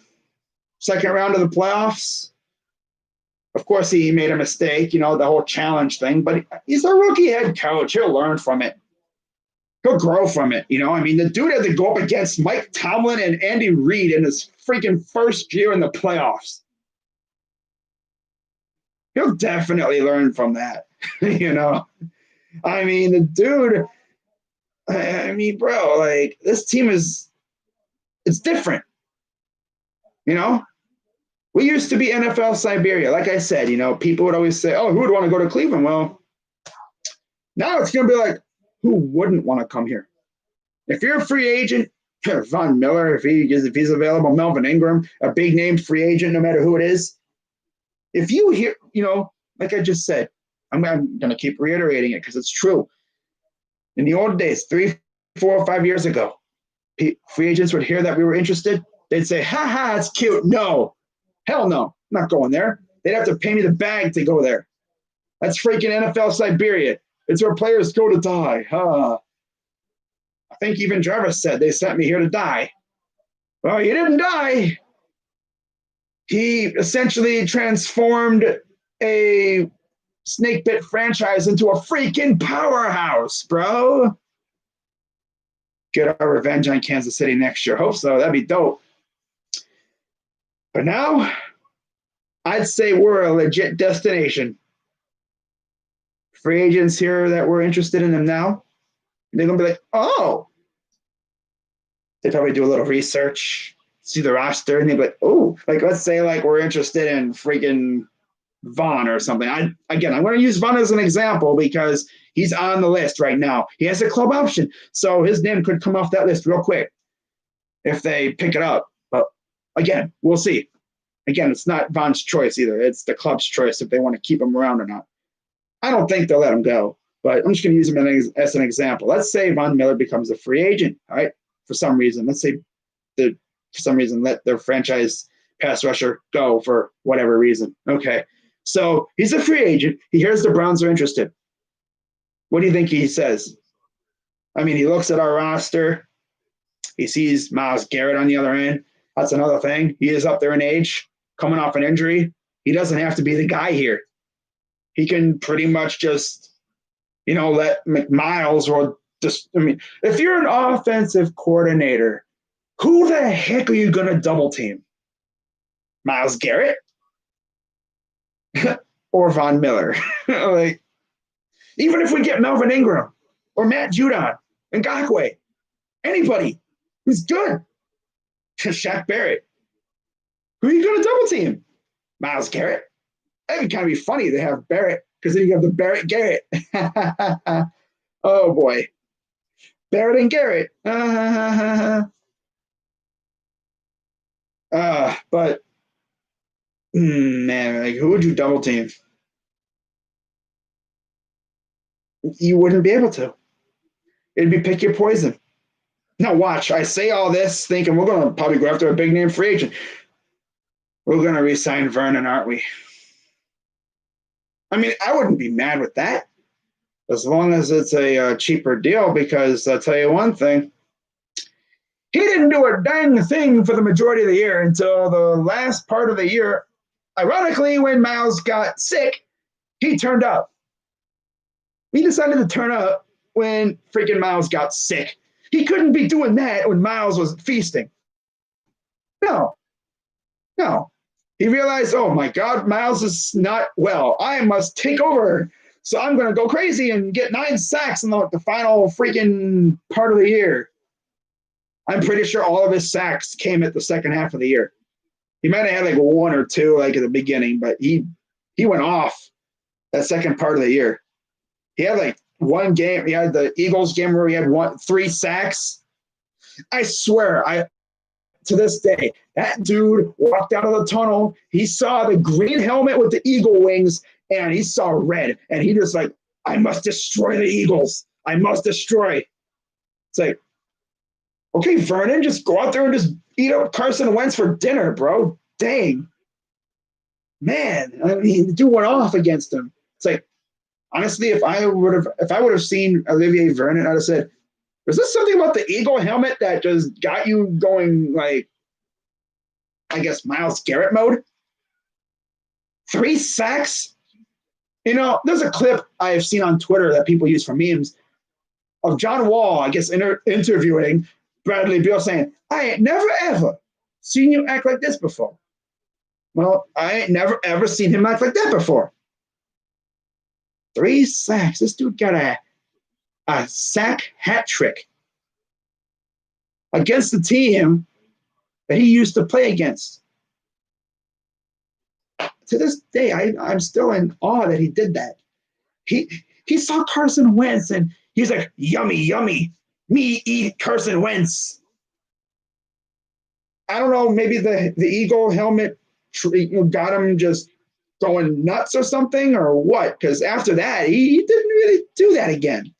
second round of the playoffs. Of course, he made a mistake, the whole challenge thing, but he's a rookie head coach. He'll learn from it. He'll grow from it. The dude had to go up against Mike Tomlin and Andy Reid in his freaking first year in the playoffs. He'll definitely learn from that, the dude, bro, like this team it's different. We used to be NFL Siberia. Like I said, people would always say, oh, who would want to go to Cleveland? Well, now it's going to be like, who wouldn't want to come here? If you're a free agent, Von Miller, if he's available, Melvin Ingram, a big name free agent, no matter who it is. If you hear, like I just said, I'm going to keep reiterating it because it's true. In the old days, 3, 4, 5 years ago, free agents would hear that we were interested. They'd say, ha, it's cute. No, hell no, I'm not going there. They'd have to pay me the bag to go there. That's freaking NFL Siberia. It's where players go to die. I think even Jarvis said they sent me here to die. Well, you didn't die. He essentially transformed a snake bit franchise into a freaking powerhouse, bro. Get our revenge on Kansas City next year. Hope so. That'd be dope. But now, I'd say we're a legit destination. Free agents here that we're interested in them now, they're going to be like, oh, They probably do a little research, see the roster, and they'd be like, oh, like let's say like we're interested in freaking Vaughn or something. I'm going to use Vaughn as an example because he's on the list right now. He has a club option, so his name could come off that list real quick if they pick it up. But again, we'll see. Again, it's not Vaughn's choice either. It's the club's choice if they want to keep him around or not. I don't think they'll let him go, but I'm just going to use him as an example. Let's say Von Miller becomes a free agent, all right, for some reason. Let's say for some reason let their franchise pass rusher go for whatever reason. Okay, so he's a free agent. He hears the Browns are interested. What do you think he says? I mean, he looks at our roster. He sees Myles Garrett on the other end. That's another thing. He is up there in age, coming off an injury. He doesn't have to be the guy here. He can pretty much just, let McMiles or just, if you're an offensive coordinator, who the heck are you going to double team? Myles Garrett or Von Miller? Like, even if we get Melvin Ingram or Matt Judon, Ngakoue, anybody who's good, Shaq Barrett, who are you going to double team? Myles Garrett? That would kind of be funny to have Barrett because then you have the Barrett Garrett. Oh boy, Barrett and Garrett. But man, like who would you double team? You wouldn't be able to. It'd be pick your poison. Now watch, I say all this thinking we're going to probably go after a big name free agent. We're going to re-sign Vernon, aren't we? I mean, I wouldn't be mad with that as long as it's a cheaper deal because I'll tell you one thing. He didn't do a dang thing for the majority of the year until the last part of the year. Ironically, when Myles got sick, he turned up. He decided to turn up when freaking Myles got sick. He couldn't be doing that when Myles was feasting. No. He realized, oh my God, Myles is not well. I must take over. So I'm going to go crazy and get 9 sacks in the final freaking part of the year. I'm pretty sure all of his sacks came at the second half of the year. He might have had like 1 or 2 like at the beginning, but he went off that second part of the year. He had like one game. He had the Eagles game where he had 3 sacks. I swear, to this day, that dude walked out of the tunnel. He saw the green helmet with the eagle wings, and he saw red. And he just like, I must destroy the Eagles. I must destroy. It's like, okay, Vernon, just go out there and just eat up Carson Wentz for dinner, bro. Dang. Man, I mean, the dude went off against him. It's like, honestly, if I would have seen Olivier Vernon, I'd have said, is this something about the eagle helmet that just got you going like, I guess, Myles Garrett mode? 3 sacks? There's a clip I've seen on Twitter that people use for memes of John Wall, I guess, interviewing Bradley Beal saying, I ain't never, ever seen you act like this before. Well, I ain't never, ever seen him act like that before. 3 sacks. This dude got a sack hat trick against the team that he used to play against. To this day, I'm still in awe that he did that. He saw Carson Wentz and he's like, yummy, yummy. Me eat Carson Wentz. I don't know, maybe the eagle helmet got him just going nuts or something or what? Because after that, he didn't really do that again.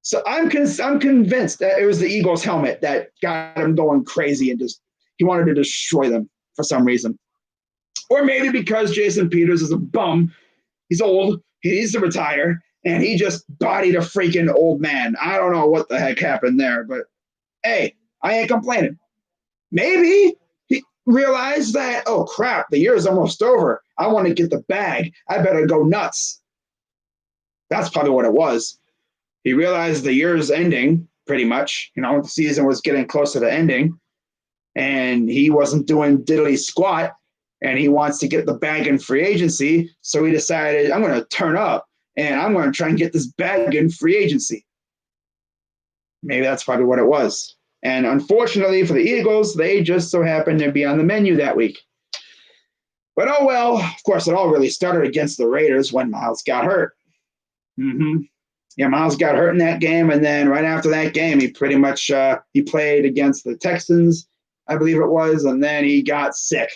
So I'm convinced that it was the Eagles helmet that got him going crazy and just he wanted to destroy them for some reason. Or maybe because Jason Peters is a bum. He's old. He needs to retire. And he just bodied a freaking old man. I don't know what the heck happened there. But, hey, I ain't complaining. Maybe he realized that, oh, crap, the year is almost over. I want to get the bag. I better go nuts. That's probably what it was. He realized the year is ending, pretty much. The season was getting closer to ending. And he wasn't doing diddly squat. And he wants to get the bag in free agency. So he decided, I'm going to turn up. And I'm going to try and get this bag in free agency. Maybe that's probably what it was. And unfortunately for the Eagles, they just so happened to be on the menu that week. But oh well, of course, it all really started against the Raiders when Miles got hurt. Mm-hmm. Yeah, Miles got hurt in that game, and then right after that game, he pretty much he played against the Texans, I believe it was, and then he got sick.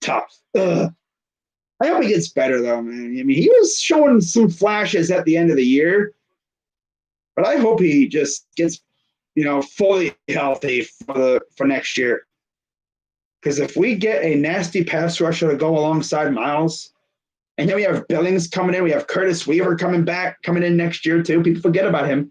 Tough. Ugh. I hope he gets better though, man. I mean, he was showing some flashes at the end of the year, but I hope he just gets, fully healthy for next year. Because if we get a nasty pass rusher to go alongside Miles, and then we have Billings coming in, we have Curtis Weaver coming in next year too. People forget about him.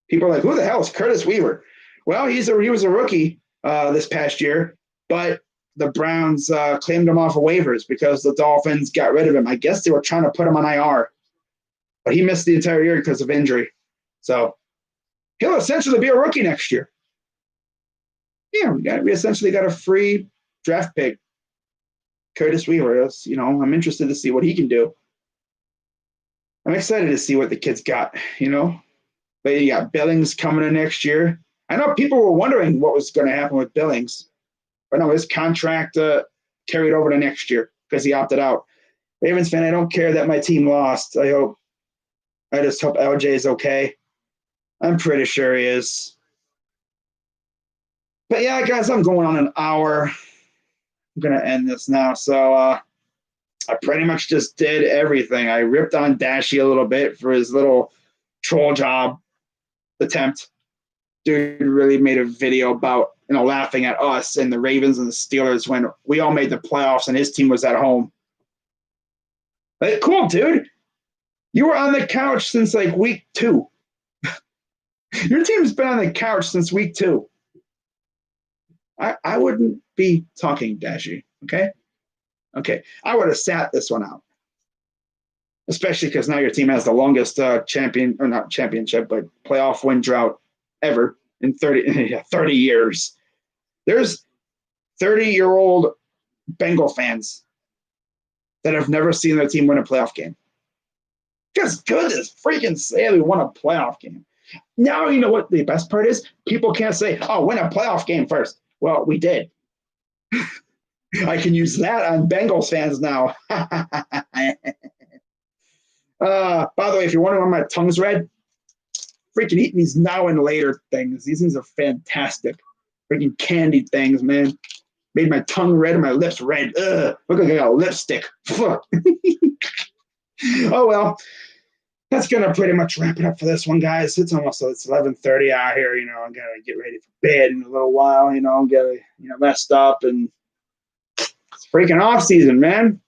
People are like, who the hell is Curtis Weaver? Well, he was a rookie this past year, but the Browns claimed him off of waivers because the Dolphins got rid of him. I guess they were trying to put him on IR, but he missed the entire year because of injury. So he'll essentially be a rookie next year. Yeah, we essentially got a free draft pick. Curtis Weaver is, I'm interested to see what he can do. I'm excited to see what the kid's got, But you got Billings coming in next year. I know people were wondering what was going to happen with Billings, but no, his contract carried over to next year because he opted out. Ravens fan, I don't care that my team lost. I just hope LJ is okay. I'm pretty sure he is. But yeah, guys, I'm going on an hour. I'm going to end this now. So I pretty much just did everything. I ripped on Dashy a little bit for his little troll job attempt. Dude really made a video about, laughing at us and the Ravens and the Steelers when we all made the playoffs and his team was at home. Like, cool, dude. You were on the couch since like week 2. Your team's been on the couch since week 2. I wouldn't be talking, Dashy, okay? Okay, I would have sat this one out. Especially because now your team has the longest not championship, but playoff win drought ever in 30 years. There's 30-year-old Bengal fans that have never seen their team win a playoff game. Just goodness freaking say we won a playoff game. Now you know what the best part is? People can't say, oh, win a playoff game first. Well, we did. I can use that on Bengals fans now. By the way, if you're wondering why my tongue's red, freaking eating these Now and Later things. These things are fantastic. Freaking candied things, man. Made my tongue red and my lips red. Ugh, look like I got a lipstick. Fuck. Oh, well. That's going to pretty much wrap it up for this one, guys. It's 11:30 out here. I got to get ready for bed in a little while. I'm getting, messed up. And it's freaking off season, man.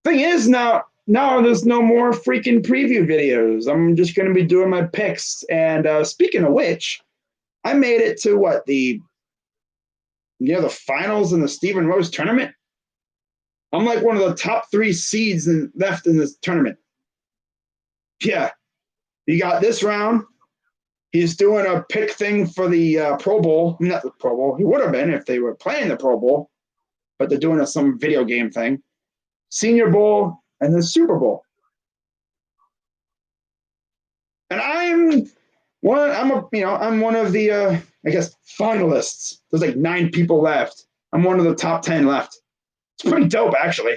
Thing is, now there's no more freaking preview videos. I'm just going to be doing my picks. And speaking of which, I made it to the finals in the Stephen Rose tournament. I'm like one of the top 3 seeds left in this tournament. Yeah, he got this round. He's doing a pick thing for the Pro Bowl. Not the Pro Bowl. He would have been if they were playing the Pro Bowl, but they're doing some video game thing. Senior Bowl and the Super Bowl. And I'm one of the finalists. There's like 9 people left. I'm one of the top 10 left. It's pretty dope, actually.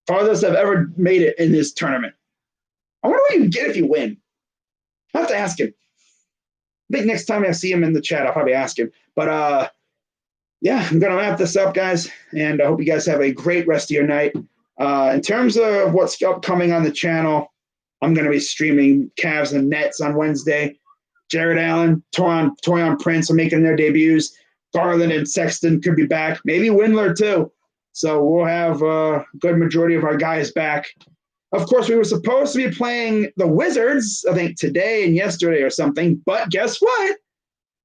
Farthest I've ever made it in this tournament. I wonder what you get if you win. I'll have to ask him. I think next time I see him in the chat, I'll probably ask him. But yeah, I'm going to wrap this up, guys. And I hope you guys have a great rest of your night. In terms of what's upcoming on the channel, I'm going to be streaming Cavs and Nets on Wednesday. Jared Allen, Torian Prince are making their debuts. Garland and Sexton could be back. Maybe Windler, too. So we'll have a good majority of our guys back. Of course, we were supposed to be playing the Wizards, I think today and yesterday or something, but guess what?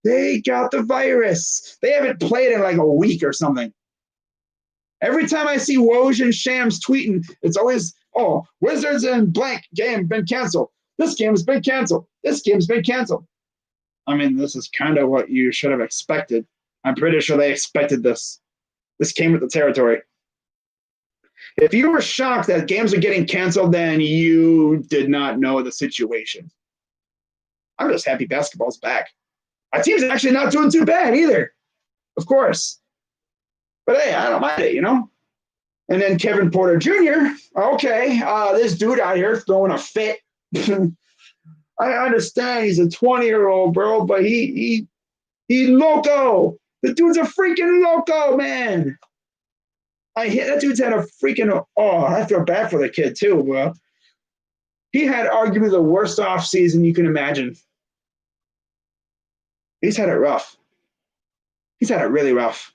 They got the virus. They haven't played in like a week or something. Every time I see Woj and Shams tweeting, it's always, oh, Wizards and blank game been canceled. This game has been canceled. This game's been canceled. I mean, this is kind of what you should have expected. I'm pretty sure they expected this. This came with the territory. If you were shocked that games are getting canceled, then you did not know the situation. I'm just happy basketball's back. Our team's actually not doing too bad either, of course. But hey, I don't mind it, And then Kevin Porter Jr., okay, this dude out here throwing a fit. I understand he's a 20-year-old, bro, but he loco. The dude's a freaking loco, man. That dude's had a freaking, I feel bad for the kid too, bro. He had arguably the worst offseason you can imagine. He's had it rough. He's had it really rough.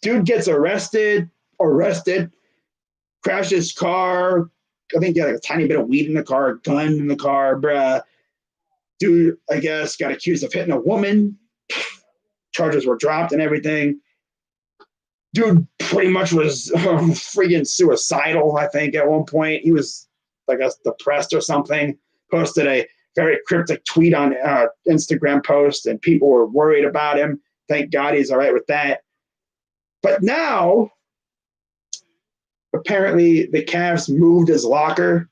Dude gets arrested, crashed his car. I think he had like a tiny bit of weed in the car, a gun in the car, bruh. Dude, I guess, got accused of hitting a woman. Charges were dropped and everything. Dude pretty much was freaking suicidal, I think, at one point. He was, I guess, depressed or something. Posted a very cryptic tweet on Instagram post, and people were worried about him. Thank God he's all right with that. But now, apparently, the Cavs moved his locker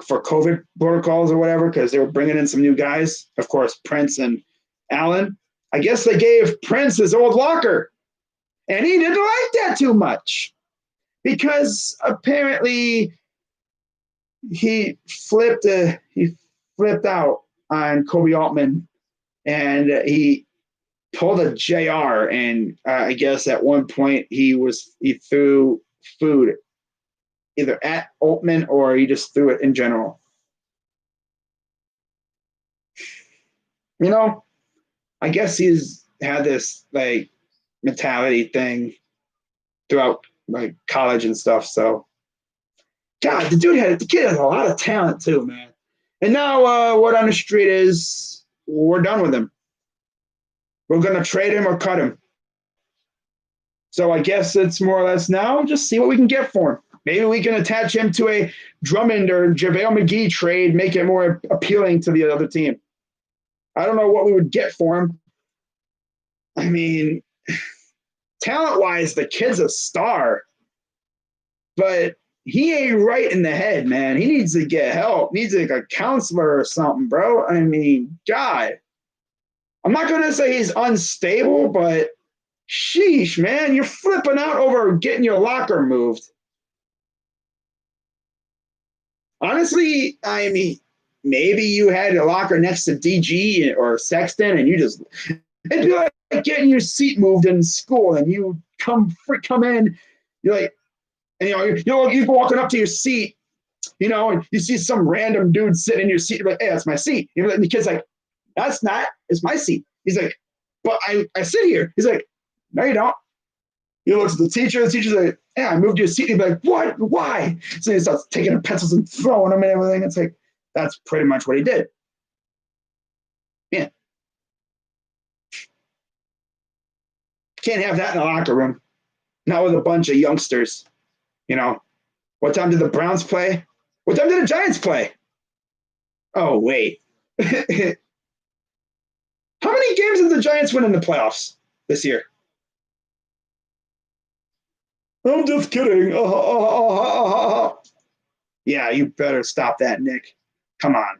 for COVID protocols or whatever because they were bringing in some new guys. Of course, Prince and Allen. I guess they gave Prince his old locker. And he didn't like that too much because apparently he flipped out on Kobe Altman, and he pulled a JR. And I guess at one point he threw food either at Altman or he just threw it in general. I guess he's had this like mentality thing throughout like college and stuff. So, God, the kid has a lot of talent too, man. And now word on the street is we're done with him. We're gonna trade him or cut him. So I guess it's more or less now just see what we can get for him. Maybe we can attach him to a Drummond or JaVale McGee trade, make it more appealing to the other team. I don't know what we would get for him. I mean, talent-wise, the kid's a star, but he ain't right in the head, man. He needs to get help. Needs like a counselor or something, bro. I mean, God. I'm not going to say he's unstable, but sheesh, man. You're flipping out over getting your locker moved. Honestly, I mean, maybe you had a locker next to DG or Sexton and you just – it'd be like getting your seat moved in school and you come in, you're like, and you're walking up to your seat, and you see some random dude sitting in your seat. You're like, hey, that's my seat. And the kid's like, that's not, it's my seat. He's like, but I sit here. He's like, no, you don't. He looks at the teacher's like, yeah, I moved your seat. He'd be like, what? Why? So he starts taking the pencils and throwing them and everything. It's like, that's pretty much what he did. Yeah. Can't have that in the locker room. Not with a bunch of youngsters. What time did the Browns play? What time did the Giants play? Oh, wait. How many games did the Giants win in the playoffs this year? I'm just kidding. Yeah, you better stop that, Nick. Come on.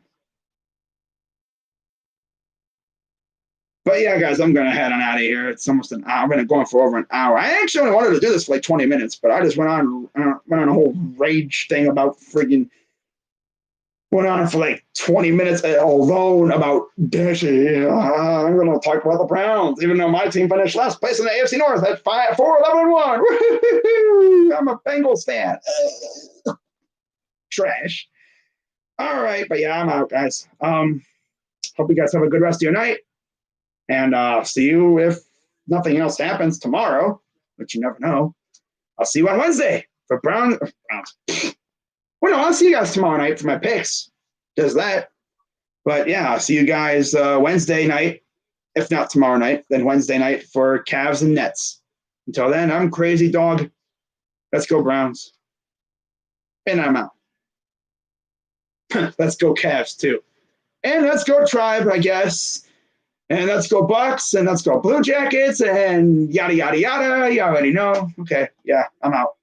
But yeah, guys, I'm going to head on out of here. It's almost an hour. I'm going to go on for over an hour. I actually only wanted to do this for like 20 minutes, but I just went on a whole rage thing about friggin' went on for like 20 minutes alone about Dashy. I'm going to talk about the Browns, even though my team finished last place in the AFC North at 4-11-1. I'm a Bengals fan. Trash. All right, but yeah, I'm out, guys. Hope you guys have a good rest of your night. And see you if nothing else happens tomorrow, which you never know. I'll see you on Wednesday for Browns. Well, no, I'll see you guys tomorrow night for my picks. Does that. But yeah, I'll see you guys Wednesday night. If not tomorrow night, then Wednesday night for Cavs and Nets. Until then, I'm Crazy Dog. Let's go Browns. And I'm out. Let's go Cavs too. And let's go Tribe, I guess. And let's go Bucks, and let's go Blue Jackets, and yada, yada, yada. You already know. Okay, yeah, I'm out.